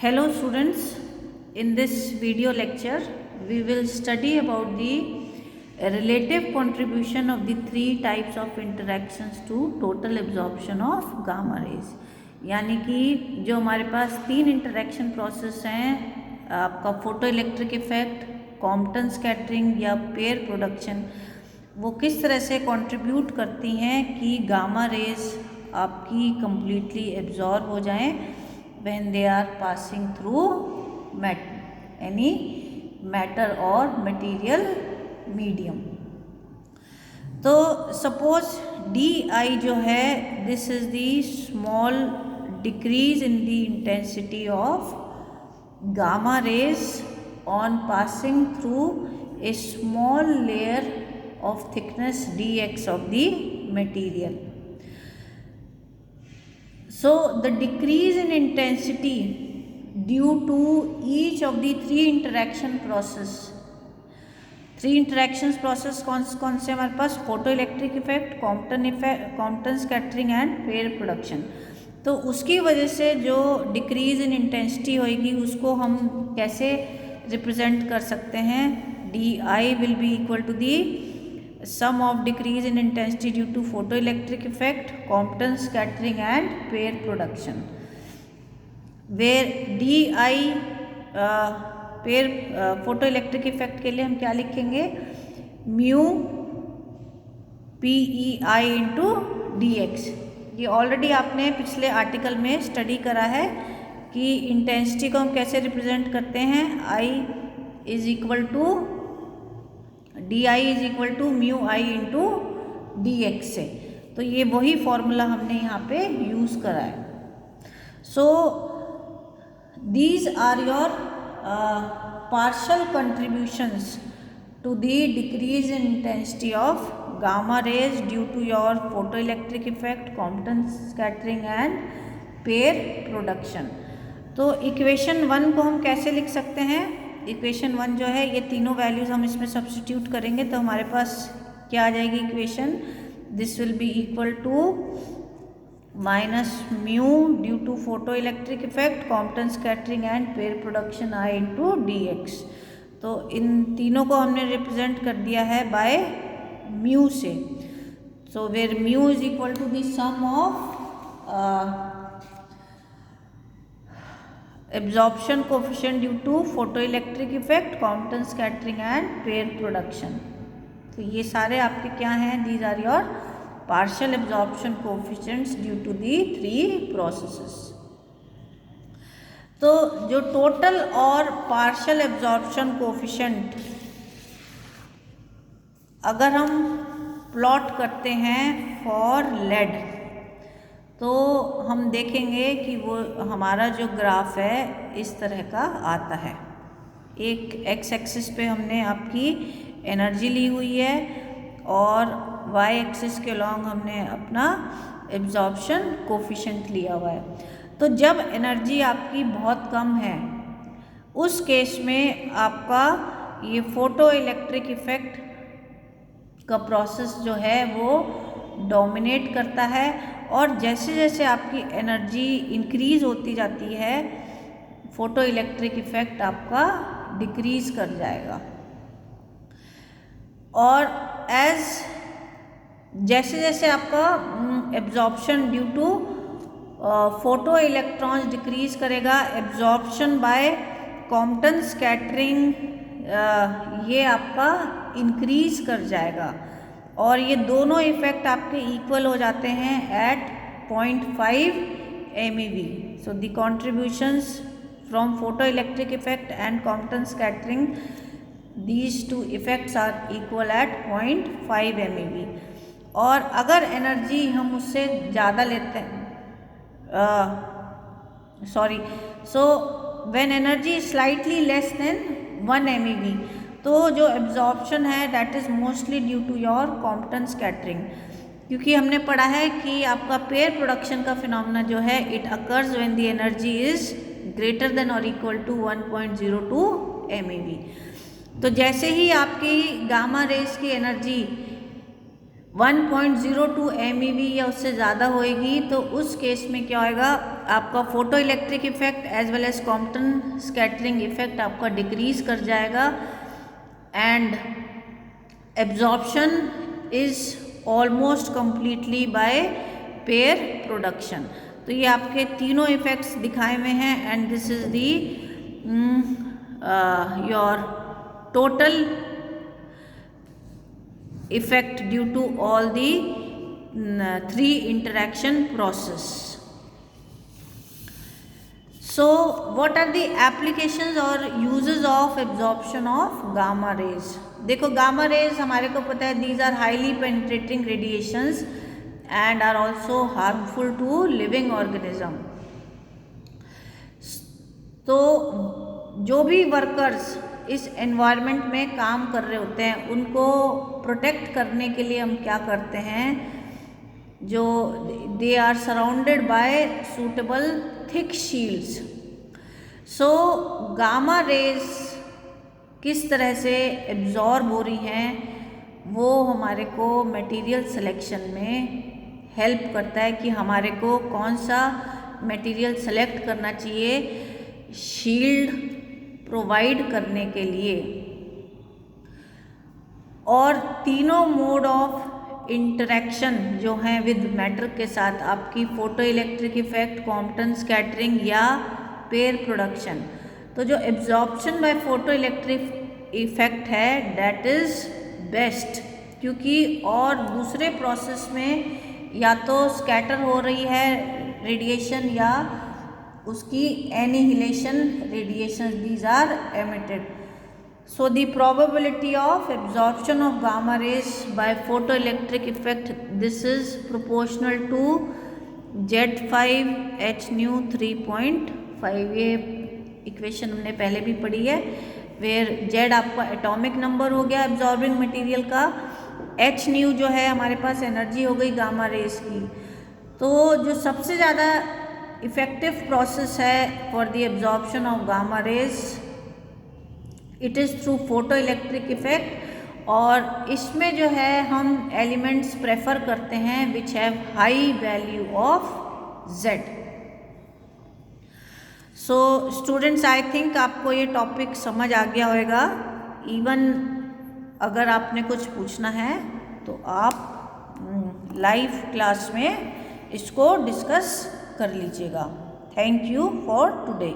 Hello students, in this video lecture we will study about the relative contribution of the three types of interactions to total absorption of gamma rays। यानी कि जो हमारे पास तीन interaction process हैं, आपका photo electric effect, Compton scattering या pair production, वो किस तरह से कंट्रीब्यूट करती हैं कि गामा रेज आपकी कम्प्लीटली एब्जॉर्ब हो जाएं when they are passing through any matter or material medium। तो सपोज DI जो है, this is the small decrease in the intensity of gamma raise on passing through a small layer of thickness dx of the material। So the decrease in intensity due to each of the three interaction process, three interactions process कौन से हमारे पास, photo electric effect, Compton scattering and pair production. तो उसकी वजह से जो decrease in intensity होएगी उसको हम कैसे रिप्रेजेंट कर सकते हैं। DI will be equal to the sum of decrease in intensity due to photoelectric effect, Compton scattering and pair production, where DI pair photoelectric effect के लिए हम क्या लिखेंगे, mu PEI into DX। ये ऑलरेडी आपने पिछले आर्टिकल में study करा है कि इंटेंसिटी को हम कैसे रिप्रेजेंट करते हैं। I is equal to DI is equal to mu I into DX से। तो ये वही फॉर्मूला हमने यहाँ पे यूज़ करा है। So these are your partial contributions to the decrease in intensity of gamma rays due to your photo electric effect, Compton scattering and pair production. तो इक्वेशन 1 को हम कैसे लिख सकते हैं। इक्वेशन 1 जो है, ये तीनों वैल्यूज़ हम इसमें सब्स्टिट्यूट करेंगे तो हमारे पास क्या आ जाएगी equation, this will be equal to minus mu due to photo electric effect, Compton scattering and pair production I into DX। तो इन तीनों को हमने रिप्रेजेंट कर दिया है बाय म्यू से। So where mu is equal to the sum of absorption coefficient due to photoelectric effect, Compton scattering and pair production। तो ये सारे आपके क्या हैं, these are your partial absorption coefficients due to the three processes। तो जो total और partial absorption coefficient अगर हम प्लॉट करते हैं for lead, तो हम देखेंगे कि वो हमारा जो ग्राफ है इस तरह का आता है। एक एक्स एक्सिस पे हमने आपकी एनर्जी ली हुई है और वाई एक्सिस के लॉन्ग हमने अपना एब्जॉर्प्शन कोफिशिएंट लिया हुआ है। तो जब एनर्जी आपकी बहुत कम है उस केस में आपका ये फोटो इलेक्ट्रिक इफेक्ट का प्रोसेस जो है वो डोमिनेट करता है, और जैसे जैसे आपकी एनर्जी इंक्रीज होती जाती है फोटो इलेक्ट्रिक इफेक्ट आपका डिक्रीज कर जाएगा। और जैसे जैसे आपका absorption due to photo electrons decrease करेगा, एब्जॉर्प्शन बाय कॉम्पटन स्कैटरिंग ये आपका इंक्रीज कर जाएगा, और ये दोनों इफेक्ट आपके इक्वल हो जाते हैं at 0.5 MeV। So the contributions from photo electric effect and Compton scattering, these two effects are equal at 0.5 MeV। और अगर एनर्जी हम उससे ज़्यादा लेते हैं, so when energy slightly less than 1 MeV, तो जो एब्जॉर्प्शन है that is mostly due to your Compton scattering, क्योंकि हमने पढ़ा है कि आपका पेयर प्रोडक्शन का फिनोमेना जो है it occurs when the energy is greater than और इक्वल टू 1.02 MeV। तो जैसे ही आपकी गामा रेज की एनर्जी 1.02 MeV या उससे ज़्यादा होएगी तो उस केस में क्या होएगा, आपका photo electric effect as well as Compton scattering effect आपका डिक्रीज कर जाएगा and absorption is almost completely by pair production. तो ये आपके तीनों इफेक्ट्स दिखाए हुए हैं and this is the your total effect due to all the three interaction process. So what are the applications or uses of absorption of gamma rays? देखो gamma rays हमारे को पता है these are highly penetrating radiations and are also harmful to living organism. तो जो भी workers इस environment में काम कर रहे होते हैं उनको प्रोटेक्ट करने के लिए हम क्या करते हैं, जो they are surrounded by suitable thick shields. So gamma rays किस तरह से एब्जॉर्ब हो रही हैं वो हमारे को मटेरियल सिलेक्शन में हेल्प करता है कि हमारे को कौन सा मटेरियल सेलेक्ट करना चाहिए शील्ड प्रोवाइड करने के लिए। और तीनों मोड ऑफ इंटरेक्शन जो हैं विद मैटर के साथ, आपकी photo electric effect, Compton scattering या पेयर प्रोडक्शन, तो जो absorption by photo electric effect है दैट इज़ बेस्ट, क्योंकि और दूसरे प्रोसेस में या तो स्कैटर हो रही है रेडिएशन या उसकी annihilation radiation, these are emitted. So the probability of absorption of gamma rays by photoelectric effect, this is proportional to Z5 H nu 3.5। ये इक्वेशन हमने पहले भी पढ़ी है, वेयर Z आपका एटॉमिक नंबर हो गया एब्जॉर्बिंग मटेरियल का, H न्यू जो है हमारे पास एनर्जी हो गई गामा रेज की। तो जो सबसे ज़्यादा इफेक्टिव प्रोसेस है for the absorption of gamma raise it is through photo electric effect, और इसमें जो है हम एलिमेंट्स प्रेफर करते हैं which have high value of Z। So students, I think आपको ये टॉपिक समझ आ गया होगा। इवन अगर आपने कुछ पूछना है तो आप लाइव क्लास में इसको डिस्कस कर लीजिएगा। Thank you for today.